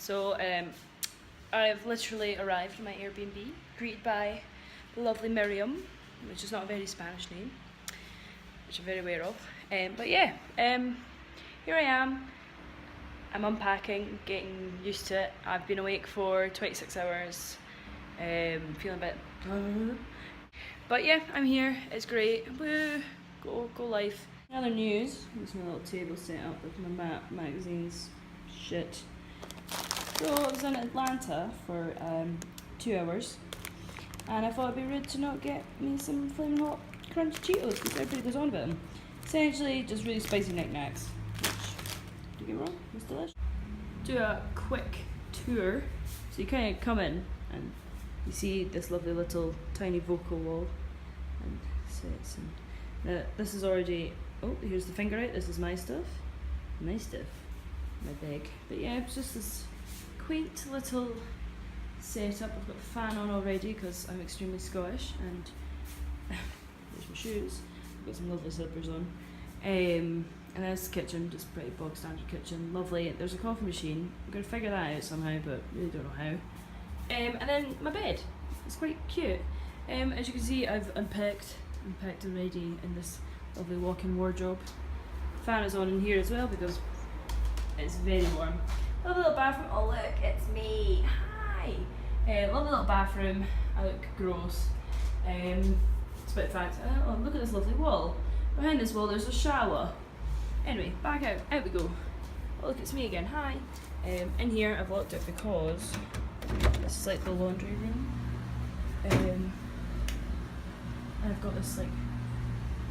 So I've literally arrived at my Airbnb, greeted by the lovely Miriam, which is not a very Spanish name, which I'm very aware of. But yeah, here I am. I'm unpacking, getting used to it. I've been awake for 26 hours, feeling a bit... But yeah, I'm here, it's great. Woo! Go life. Other news, there's my little table set up with my map, magazines, shit. So I was in Atlanta for 2 hours, and I thought it'd be rude to not get me some flaming hot crunchy Cheetos because everybody goes on about them. Essentially, just really spicy knickknacks, which, don't get me wrong, it's delicious. Do a quick tour. So you kind of come in and you see this lovely little tiny vocal wall and sets. And this is already. Oh, here's the finger out. This is my stuff. My stuff. My bag. But yeah, it's just this quaint little setup. I've got a fan on already because I'm extremely Scottish, and there's my shoes. I've got some lovely slippers on. And there's the kitchen, just pretty bog standard kitchen. Lovely. There's a coffee machine. I'm going to figure that out somehow, but really don't know how. And then my bed. It's quite cute. As you can see, I've unpacked already in this lovely walk-in wardrobe. Fan is on in here as well because it's very warm. Lovely little bathroom. Oh look, it's me. Hi. Lovely little bathroom. I look gross. Despite the fact, oh look at this lovely wall. Behind this wall there's a shower. Anyway, back out. Out we go. Oh look, it's me again. Hi. In here I've locked it because this is like the laundry room. I've got this like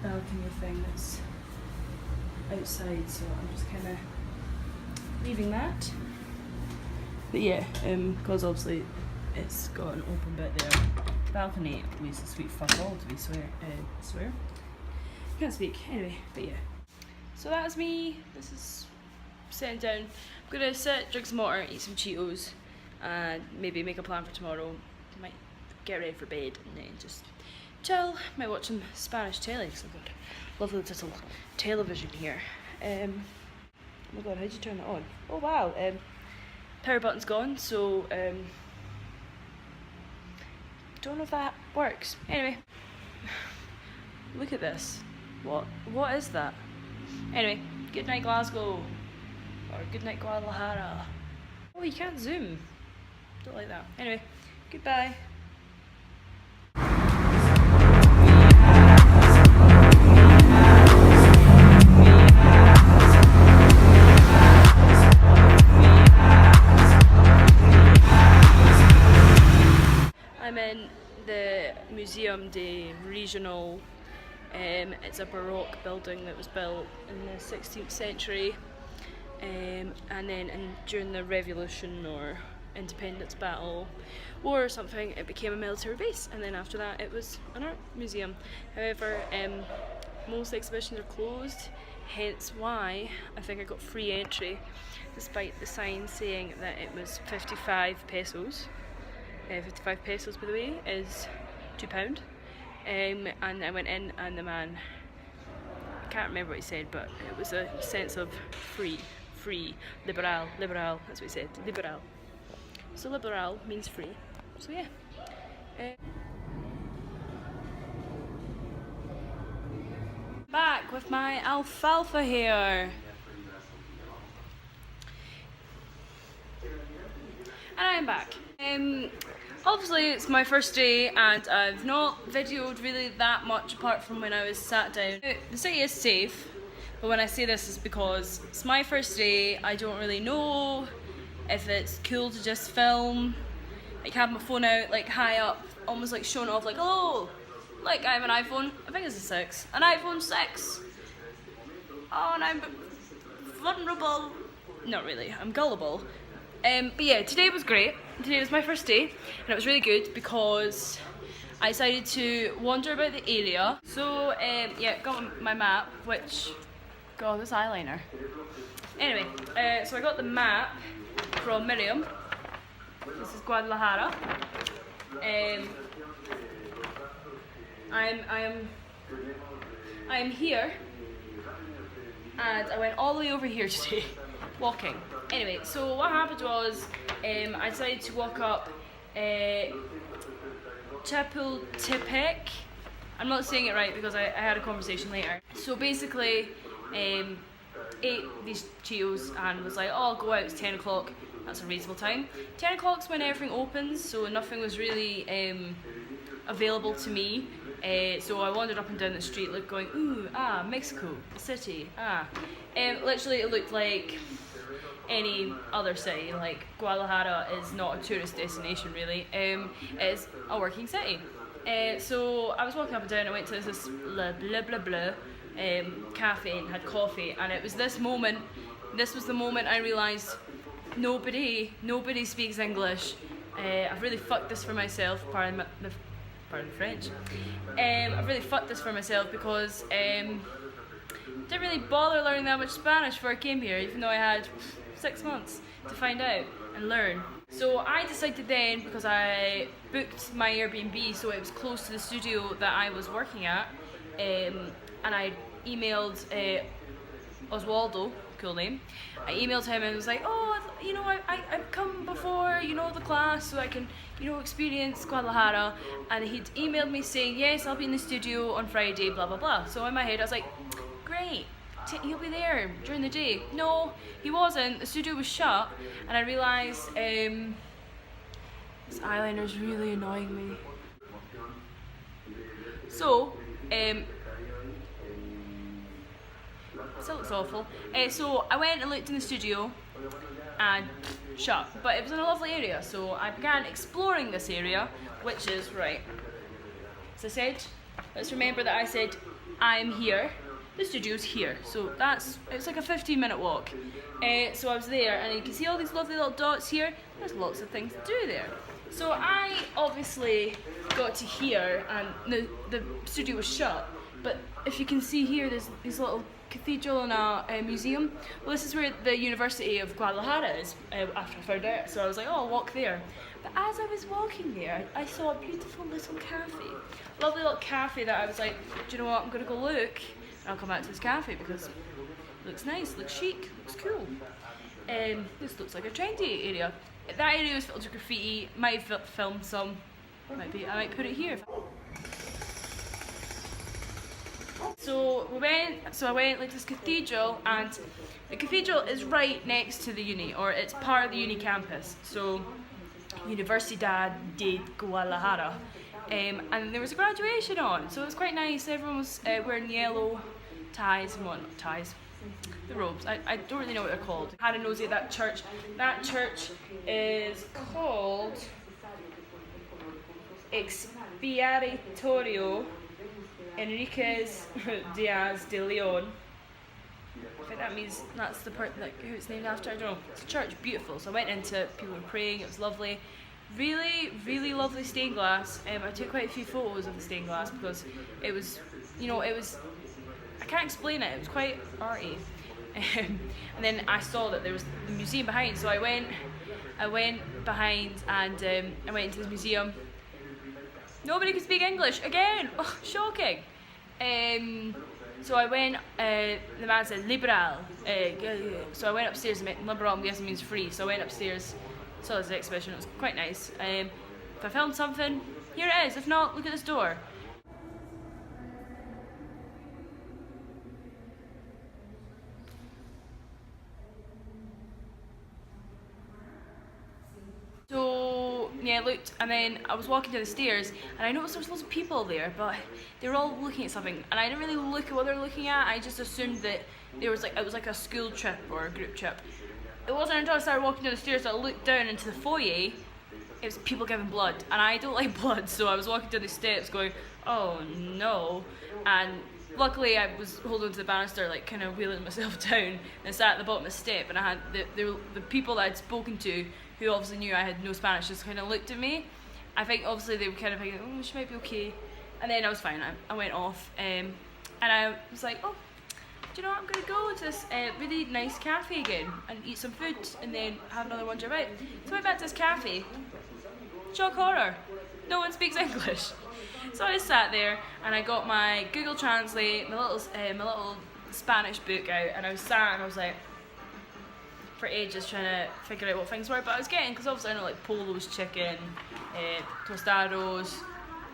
balcony thing that's outside, so I'm just kind of leaving that. But yeah, because obviously it's got an open bit there. Balcony leaves a sweet fuck all to be swear. Can't speak. Anyway, but yeah. So that's me. This is sitting down. I'm gonna sit, drink some water, eat some Cheetos, and maybe make a plan for tomorrow. Might get ready for bed and then just chill. Might watch some Spanish telly because I've got a lovely little television here. Oh my god, how'd you turn that on? Oh wow, power button's gone, so don't know if that works. Anyway, look at this. What is that? Anyway, good night Glasgow, or good night Guadalajara. Oh, you can't zoom. Don't like that. Anyway, goodbye. I'm in the Museum de Regional. It's a Baroque building that was built in the 16th century, and then during the Revolution or Independence Battle War or something, it became a military base, and then after that it was an art museum. However, most exhibitions are closed, hence why I think I got free entry, despite the sign saying that it was 55 pesos. 55 pesos, by the way, is £2. And I went in and the man, I can't remember what he said, but it was a sense of free, liberal, that's what he said, liberal. So liberal means free, so yeah. Back with my alfalfa here. And I'm back. Obviously it's my first day and I've not videoed really that much apart from when I was sat down. The city is safe, but when I say this is because it's my first day. I don't really know if it's cool to just film, like have my phone out like high up, almost like showing off like, oh, like I have an iPhone, I think it's a 6, an iPhone 6. Oh, and I'm vulnerable. Not really, I'm gullible. But yeah, today was great. Today was my first day and it was really good because I decided to wander about the area. So yeah, got my map, which, god, this eyeliner. Anyway, so I got the map from Miriam. This is Guadalajara. I'm here, and I went all the way over here today, walking. Anyway, so what happened was I decided to walk up Chapultepec. I'm not saying it right because I had a conversation later. So basically, ate these Cheetos and was like, oh, I'll go out, it's 10 o'clock, that's a reasonable time. 10 o'clock's when everything opens, so nothing was really available to me. So I wandered up and down the street going, ooh, Mexico City, literally it looked like any other city. Like, Guadalajara is not a tourist destination really, it's a working city. So I was walking up and down, I went to this blah blah blah blah cafe and had coffee, and it was this was the moment I realised nobody speaks English. I've really fucked this for myself, pardon the French. I've really fucked this for myself because didn't really bother learning that much Spanish before I came here, even though I had 6 months to find out and learn. So I decided then, because I booked my Airbnb so it was close to the studio that I was working at, and I emailed Oswaldo, cool name. I emailed him and was like, oh, you know, I've come before, you know, the class, so I can, you know, experience Guadalajara. And he'd emailed me saying, yes, I'll be in the studio on Friday, blah blah blah. So in my head I was like, great, he'll be there during the day. No, he wasn't. The studio was shut, and I realised this eyeliner's really annoying me. So, still looks awful. So I went and looked in the studio, and shut. But it was in a lovely area, so I began exploring this area, which is right. As I said, let's remember that I said I'm here. The studio's here, so it's like a 15-minute walk. So I was there, and you can see all these lovely little dots here. There's lots of things to do there. So I obviously got to here, and the studio was shut. But if you can see here, there's this little cathedral and a museum. Well, this is where the University of Guadalajara is, after I found out. So I was like, oh, I'll walk there. But as I was walking there, I saw a beautiful little cafe. Lovely little cafe that I was like, do you know what, I'm going to go look. I'll come out to this cafe because it looks nice, looks chic, looks cool. This looks like a trendy area. That area was filled with graffiti. Might have filmed some. I might put it here. So I went like this cathedral, and the cathedral is right next to the uni, or it's part of the uni campus. So Universidad de Guadalajara. And there was a graduation on, so it was quite nice. Everyone was wearing yellow ties and whatnot. Ties, the robes. I don't really know what they're called. I had a nosy at that church. That church is called Expiatorio Enriquez Diaz de Leon. I think that means that's the part like who it's named after. I don't know. It's a church, beautiful. So I went into it, people were praying, it was lovely. Really, really lovely stained glass. I took quite a few photos of the stained glass because it was, you know, I can't explain it, it was quite arty. And then I saw that there was the museum behind, so I went behind and I went into this museum. Nobody could speak English, again, oh, shocking. So I went, the man said, liberal. So I went upstairs, and liberal I'm guessing means free, so I went upstairs, saw this exhibition, it was quite nice. If I filmed something, here it is, if not, look at this door. So yeah, I looked, and then I was walking down the stairs, and I noticed there was lots of people there, but they were all looking at something, and I didn't really look at what they were looking at. I just assumed that it was like a school trip or a group trip. It wasn't until I started walking down the stairs that I looked down into the foyer. It was people giving blood, and I don't like blood, so I was walking down the steps going, oh no, and luckily I was holding to the banister, like kind of wheeling myself down, and sat at the bottom of the step, and I had the people that I'd spoken to, who obviously knew I had no Spanish, just kind of looked at me. I think obviously they were kind of thinking, oh, she might be okay, and then I was fine. I went off, and I was like, oh, do you know what, I'm going to go to this really nice cafe again and eat some food and then have another wander about. So I went back to this cafe. Shock horror, no one speaks English. So I sat there and I got my Google Translate, my little Spanish book out, and I was sat and I was like, for ages trying to figure out what things were, but I was getting, because obviously I know like Polo's chicken, tostados,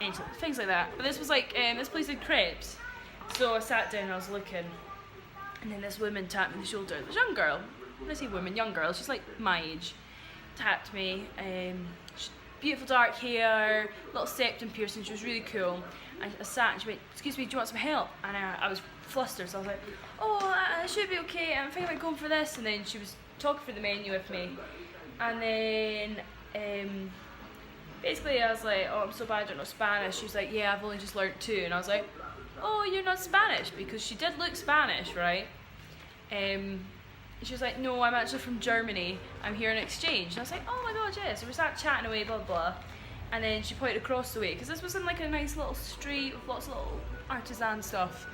and things like that. But this was like, this place had crepes. So I sat down and I was looking, and then this woman tapped me on the shoulder. This young girl, when I say woman, young girl, she's like my age, tapped me. Beautiful dark hair, little septum piercing, she was really cool. And I sat and she went, "Excuse me, do you want some help?" And I was flustered, so I was like, "Oh, I should be okay, I'm thinking about going for this." And then she was talking through the menu with me. And then basically I was like, "Oh, I'm so bad I don't know Spanish." She was like, "Yeah, I've only just learnt 2. And I was like, "Oh, you're not Spanish?" Because she did look Spanish, right? She was like, "No, I'm actually from Germany. I'm here on exchange." And I was like, "Oh my god, yeah." So we sat chatting away, blah blah. And then she pointed across the way, because this was in like a nice little street with lots of little artisan stuff.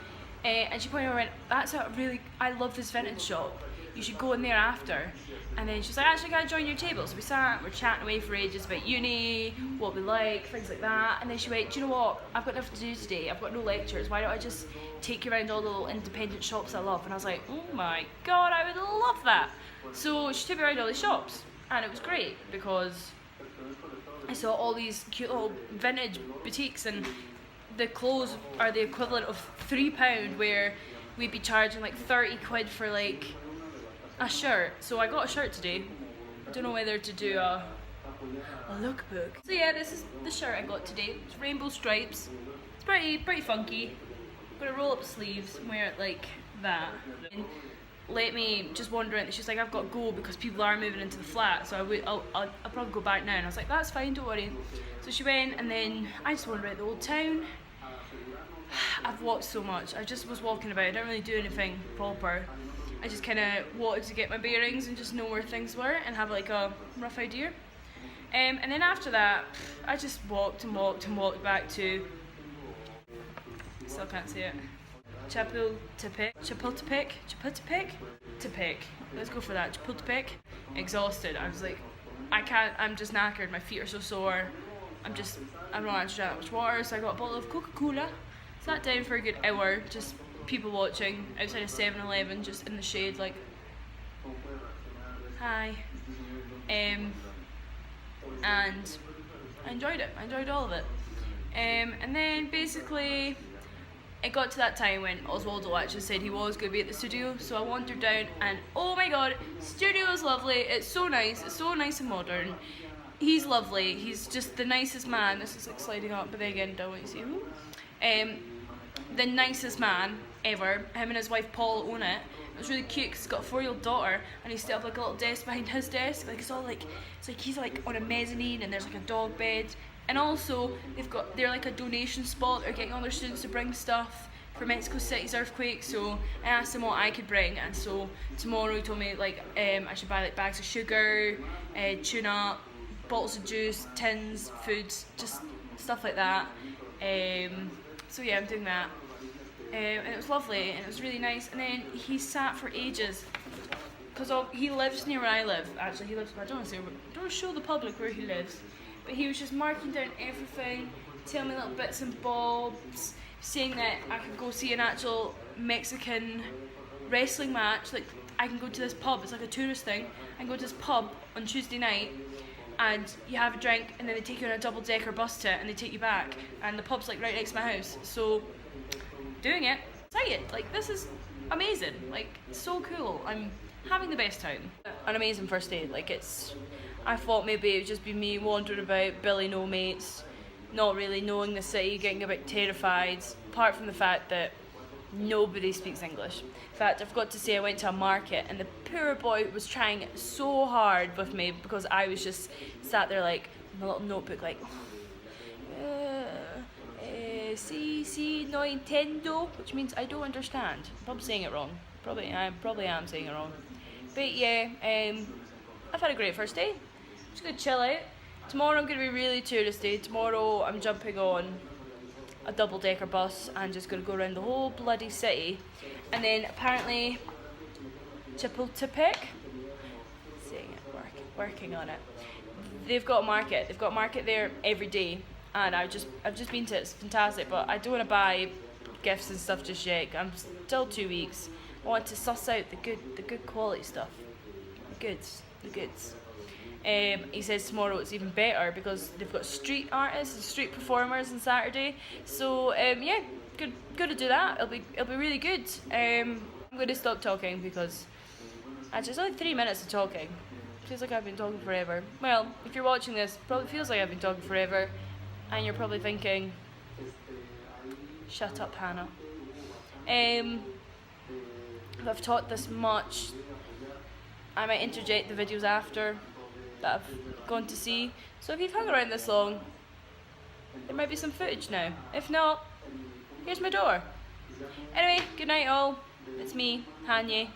And she pointed over and went, "That's a really, I love this vintage shop. You should go in there after." And then she was like, "Actually, can I join your table?" So we sat, we're chatting away for ages about uni, what we like, things like that. And then she went, "Do you know what? I've got nothing to do today. I've got no lectures. Why don't I just take you around all the little independent shops I love?" And I was like, "Oh my god, I would love that." So she took me around all these shops, and it was great because I saw all these cute little vintage boutiques, and the clothes are the equivalent of £3, where we'd be charging like 30 quid for like a shirt. So I got a shirt today. I don't know whether to do a lookbook. So yeah, this is the shirt I got today. It's rainbow stripes. It's pretty funky. I'm gonna roll up the sleeves and wear it like that. And let me just wander in. She's like, "I've got to go because people are moving into the flat, so I'll probably go back now." And I was like, "That's fine, don't worry." So she went, and then I just wandered about the old town. I've walked so much. I just was walking about. I didn't really do anything proper. I just kind of wanted to get my bearings and just know where things were and have like a rough idea. And then after that, I just walked and walked and walked back to, still can't say it, Chapultepec. Let's go for that. Chapultepec. Exhausted. I was like, I can't. I'm just knackered. My feet are so sore. I'm not actually drank that much water, so I got a bottle of Coca-Cola. Sat down for a good hour, just people watching outside of 7-Eleven, just in the shade, like, hi. And I enjoyed it. I enjoyed all of it. And then basically, it got to that time when Oswaldo actually said he was going to be at the studio, so I wandered down, and oh my god, studio is lovely. It's so nice and modern. He's lovely. He's just the nicest man. This is like sliding up, but then again, don't want you to see. The nicest man ever. Him and his wife Paul own it. It was really cute because he's got a 4-year-old daughter, and he's set up like a little desk behind his desk. Like it's like he's like on a mezzanine, and there's like a dog bed. And also they're like a donation spot. They're getting all their students to bring stuff for Mexico City's earthquake. So I asked him what I could bring, and so tomorrow he told me like I should buy like bags of sugar, tuna, bottles of juice, tins, food, just stuff like that. So yeah, I'm doing that. And it was lovely, and it was really nice. And then he sat for ages, because he lives near where I live. Actually, he lives. I don't want to show the public where he lives, but he was just marking down everything, telling me little bits and bobs, saying that I could go see an actual Mexican wrestling match. Like I can go to this pub. It's like a tourist thing. I can go to this pub on Tuesday night, and you have a drink, and then they take you on a double-decker bus to it, and they take you back, and the pub's like right next to my house. So doing it, excited. Like this is amazing. Like so cool. I'm having the best time. An amazing first day. Like I thought maybe it would just be me wandering about, Billy no mates, not really knowing the city, getting a bit terrified. Apart from the fact that nobody speaks English. In fact, I've got to say I went to a market, and the poor boy was trying so hard with me because I was just sat there like in a little notebook like si no entiendo, which means I don't understand. I'm probably saying it wrong. I probably am saying it wrong. But yeah, I've had a great first day. I'm just gonna chill out. Tomorrow I'm gonna be really touristy. Tomorrow I'm jumping on a double-decker bus and just gonna go around the whole bloody city. And then apparently Chapultepec, saying it, working on it. They've got a market. They've got a market there every day. And I've just been to it. It's fantastic, but I don't want to buy gifts and stuff just yet. I'm still 2 weeks. I want to suss out the good quality stuff. goods, the goods. He says tomorrow it's even better because they've got street artists and street performers on Saturday. So yeah, good to do that. It'll be really good. I'm going to stop talking because actually it's only 3 minutes of talking. Feels like I've been talking forever. Well, if you're watching this, probably feels like I've been talking forever, and you're probably thinking, "Shut up, Hannah." If I've taught this much, I might interject the videos after that I've gone to see. So if you've hung around this long, there might be some footage now. If not, here's my door. Anyway, good night all. It's me, Hanye.